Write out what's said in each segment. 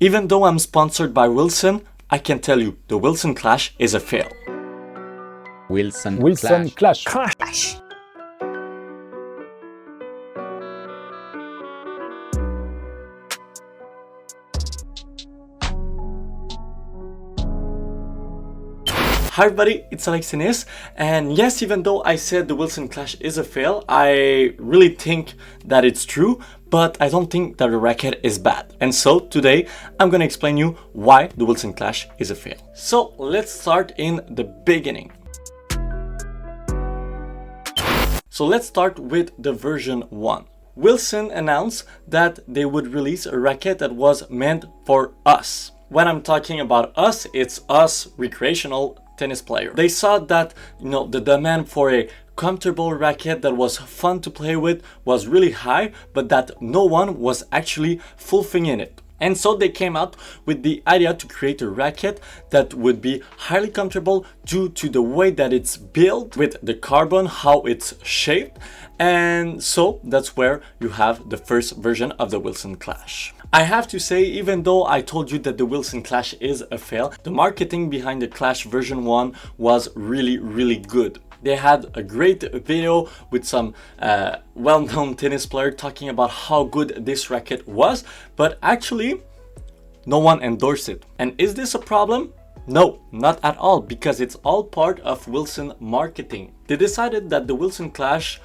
Even though I'm sponsored by Wilson, I can tell you the Wilson Clash is a fail. Wilson Clash. Hi everybody, it's Alexis, and yes, even though I said the Wilson Clash is a fail, I really think that it's true, but I don't think that the racket is bad. And so today I'm gonna explain you why the Wilson Clash is a fail. So let's start in the beginning. So let's start with the version 1. Wilson announced that they would release a racket that was meant for us. When I'm talking about us, it's us recreational tennis player. They saw that, the demand for a comfortable racket that was fun to play with was really high, but that no one was actually fulfilling it. And so they came out with the idea to create a racket that would be highly comfortable due to the way that it's built, with the carbon, how it's shaped. And so that's where you have the first version of the Wilson Clash. I have to say, even though I told you that the Wilson Clash is a fail, the marketing behind the Clash version 1 was really good. They had a great video with some well-known tennis player talking about how good this racket was, but actually no one endorsed it. And is this a problem? No, not at all, because it's all part of Wilson marketing. They decided that the Wilson Clash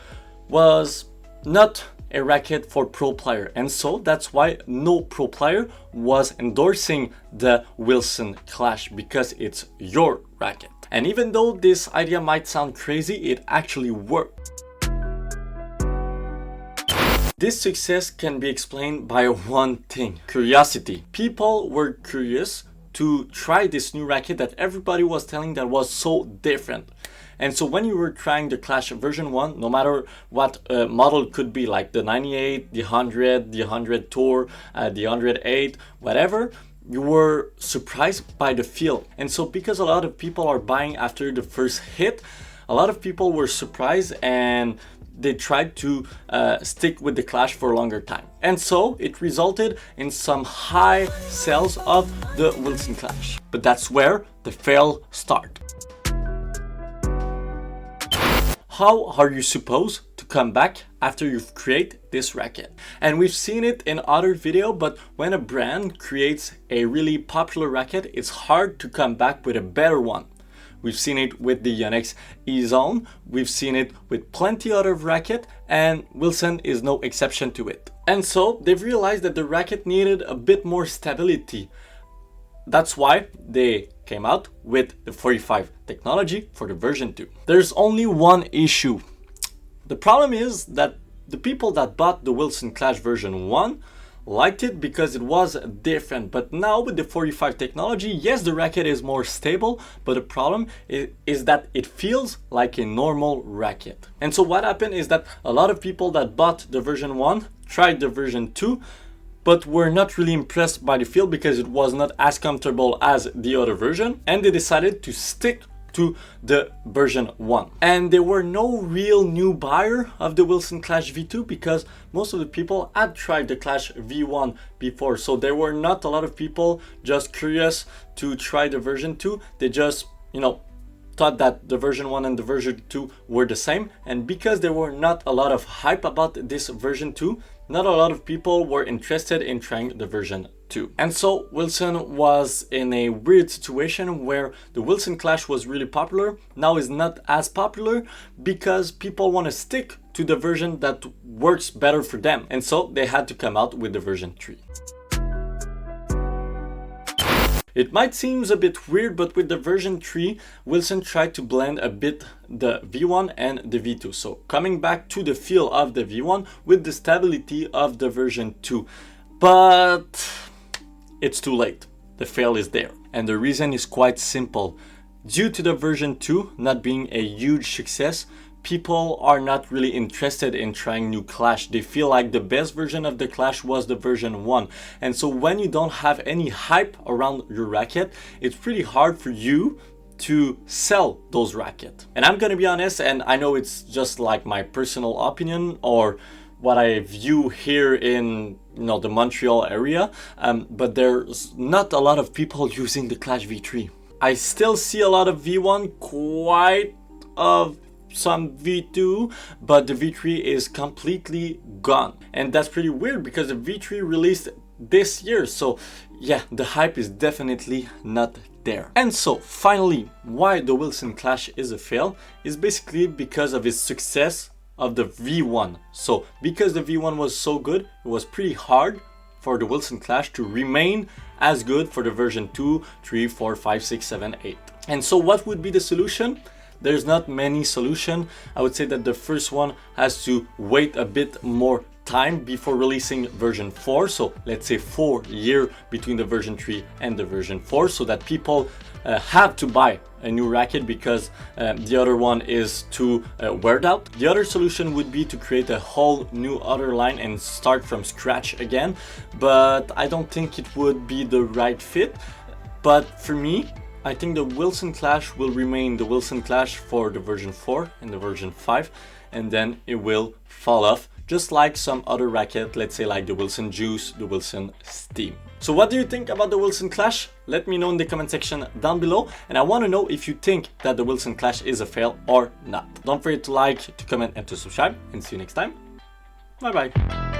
was not a racket for pro player, and so that's why no pro player was endorsing the Wilson Clash, because it's your racket. And even though this idea might sound crazy, it actually worked. This success can be explained by one thing: curiosity. People were curious to try this new racket that everybody was telling that was so different. And so when you were trying the Clash version 1, no matter what model could be, like the 98, the 100, the 100 Tour, the 108, whatever, you were surprised by the feel. And so because a lot of people are buying after the first hit, a lot of people were surprised and they tried to stick with the Clash for a longer time. And so it resulted in some high sales of the Wilson Clash. But that's where the fail starts. How are you supposed to come back after you've created this racket? And we've seen it in other video, but when a brand creates a really popular racket, it's hard to come back with a better one. We've seen it with the Yonex E-Zone, we've seen it with plenty other racket, and Wilson is no exception to it. And so they've realized that the racket needed a bit more stability. That's why they came out with the 45 technology for the version 2. There's only one issue. The problem is that the people that bought the Wilson Clash version 1 liked it because it was different. But now with the 45 technology, yes, the racket is more stable, but the problem is that it feels like a normal racket. And so what happened is that a lot of people that bought the version 1 tried the version 2, but were not really impressed by the feel because it was not as comfortable as the other version, and they decided to stick to the version 1. And there were no real new buyer of the Wilson Clash V2 because most of the people had tried the Clash V1 before, so there were not a lot of people just curious to try the version 2. They just, thought that the version 1 and the version 2 were the same, and because there were not a lot of hype about this version 2, not a lot of people were interested in trying the version 2. And so Wilson was in a weird situation where the Wilson Clash was really popular, now is not as popular because people want to stick to the version that works better for them, and so they had to come out with the version 3. It might seem a bit weird, but with the version 3, Wilson tried to blend a bit the V1 and the V2. So coming back to the feel of the V1 with the stability of the version 2. But it's too late. The fail is there. And the reason is quite simple. Due to the version 2 not being a huge success, people are not really interested in trying new Clash. They feel like the best version of the Clash was the version 1. And so when you don't have any hype around your racket, it's pretty hard for you to sell those rackets. And I'm gonna be honest, and I know it's just like my personal opinion or what I view here in the Montreal area, but there's not a lot of people using the Clash V3. I still see a lot of V1, quite of some V2, but the V3 is completely gone. And that's pretty weird because the V3 released this year, so yeah, the hype is definitely not there. And so finally, why the Wilson Clash is a fail is basically because of its success of the V1. So because the V1 was so good, it was pretty hard for the Wilson Clash to remain as good for the version 2, 3, 4, 5, 6, 7, 8. And so what would be the solution? There's not many solutions. I would say that the first one has to wait a bit more time before releasing version 4. So let's say 4 years between the version 3 and the version 4, so that people have to buy a new racket because the other one is too weared out. The other solution would be to create a whole new other line and start from scratch again, but I don't think it would be the right fit. But for me, I think the Wilson Clash will remain the Wilson Clash for the version 4 and the version 5, and then it will fall off, just like some other racket, let's say like the Wilson Juice, the Wilson Steam. So what do you think about the Wilson Clash? Let me know in the comment section down below, and I want to know if you think that the Wilson Clash is a fail or not. Don't forget to like, to comment, and to subscribe, and see you next time. Bye bye.